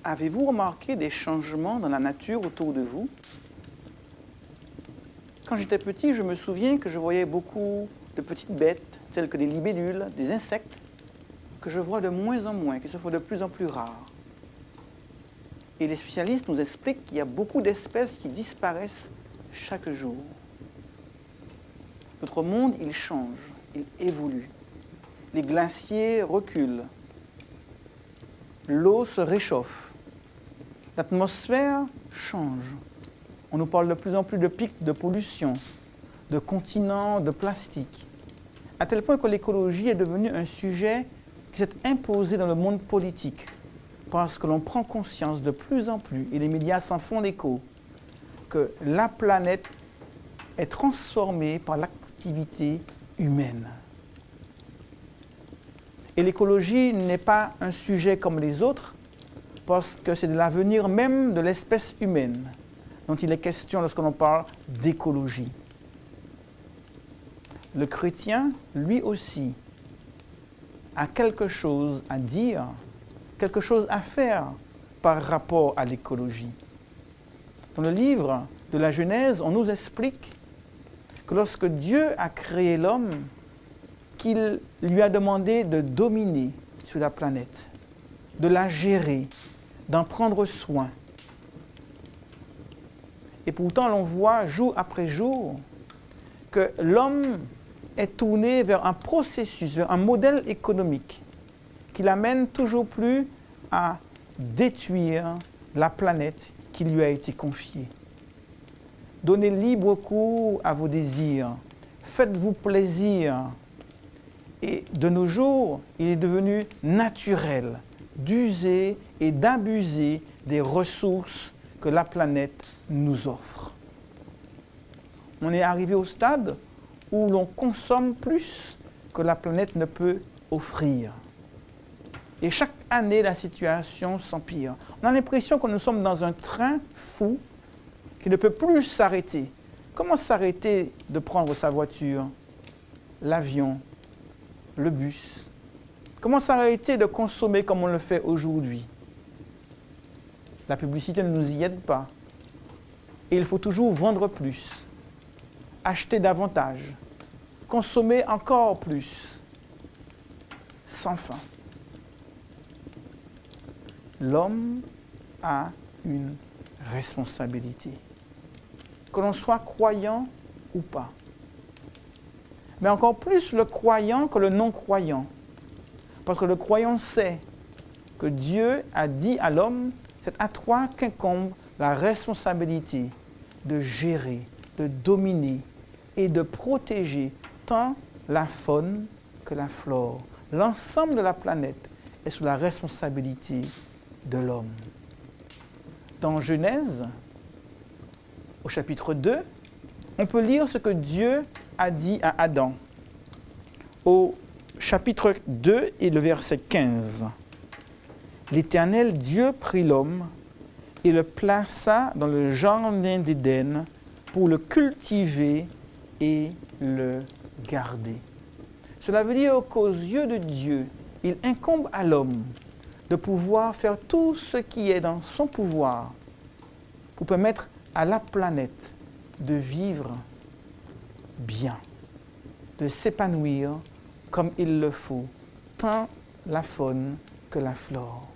Avez-vous remarqué des changements dans la nature autour de vous? Quand j'étais petit, je me souviens que je voyais beaucoup de petites bêtes, telles que des libellules, des insectes, que je vois de moins en moins, qui se font de plus en plus rares. Et les spécialistes nous expliquent qu'il y a beaucoup d'espèces qui disparaissent chaque jour. Notre monde, il change, il évolue. Les glaciers reculent. L'eau se réchauffe. L'atmosphère change. On nous parle de plus en plus de pics de pollution, de continents, de plastique. À tel point que l'écologie est devenue un sujet qui s'est imposé dans le monde politique, parce que l'on prend conscience de plus en plus, et les médias s'en font l'écho, que la planète est transformée par l'activité humaine. Et l'écologie n'est pas un sujet comme les autres, parce que c'est de l'avenir même de l'espèce humaine dont il est question lorsque l'on parle d'écologie. Le chrétien, lui aussi, a quelque chose à dire, quelque chose à faire par rapport à l'écologie. Dans le livre de la Genèse, on nous explique que lorsque Dieu a créé l'homme, qu'il lui a demandé de dominer sur la planète, de la gérer, d'en prendre soin. Et pourtant, l'on voit jour après jour que l'homme est tourné vers un processus, vers un modèle économique qui l'amène toujours plus à détruire la planète qui lui a été confiée. Donnez libre cours à vos désirs, faites-vous plaisir. Et de nos jours, il est devenu naturel d'user et d'abuser des ressources que la planète nous offre. On est arrivé au stade où l'on consomme plus que la planète ne peut offrir. Et chaque année, la situation s'empire. On a l'impression que nous sommes dans un train fou qui ne peut plus s'arrêter. Comment s'arrêter de prendre sa voiture, l'avion, le bus? Comment s'arrêter de consommer comme on le fait aujourd'hui? La publicité ne nous y aide pas. Et il faut toujours vendre plus, acheter davantage, consommer encore plus, sans fin. L'homme a une responsabilité, que l'on soit croyant ou pas. Mais encore plus le croyant que le non-croyant. Parce que le croyant sait que Dieu a dit à l'homme, c'est à toi qu'incombe la responsabilité de gérer, de dominer et de protéger tant la faune que la flore. L'ensemble de la planète est sous la responsabilité de l'homme. Dans Genèse, au chapitre 2, on peut lire ce que Dieu a dit à Adam. Au chapitre 2 et le verset 15. L'Éternel Dieu prit l'homme et le plaça dans le jardin d'Éden pour le cultiver et le garder. Cela veut dire qu'aux yeux de Dieu, il incombe à l'homme de pouvoir faire tout ce qui est dans son pouvoir pour permettre à la planète de vivre bien, de s'épanouir comme il le faut, tant la faune que la flore.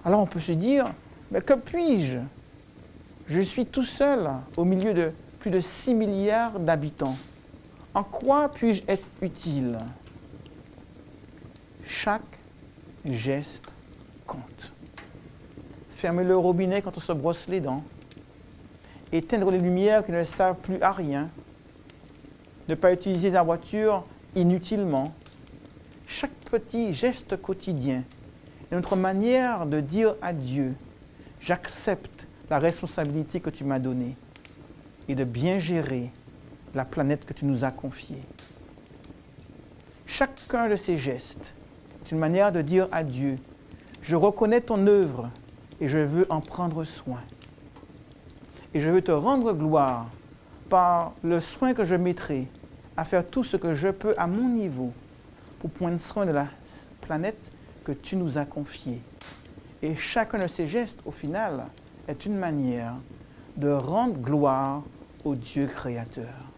Alors on peut se dire, mais que puis-je? Je suis tout seul au milieu de plus de 6 milliards d'habitants. En quoi puis-je être utile? Chaque geste compte. Fermer le robinet quand on se brosse les dents, éteindre les lumières qui ne servent plus à rien, ne pas utiliser la voiture inutilement. Chaque petit geste quotidien est notre manière de dire à Dieu, j'accepte la responsabilité que tu m'as donnée et de bien gérer la planète que tu nous as confiée. Chacun de ces gestes est une manière de dire à Dieu, je reconnais ton œuvre et je veux en prendre soin. Et je veux te rendre gloire par le soin que je mettrai à faire tout ce que je peux à mon niveau pour prendre soin de la planète que tu nous as confiée. Et chacun de ces gestes, au final, est une manière de rendre gloire au Dieu créateur.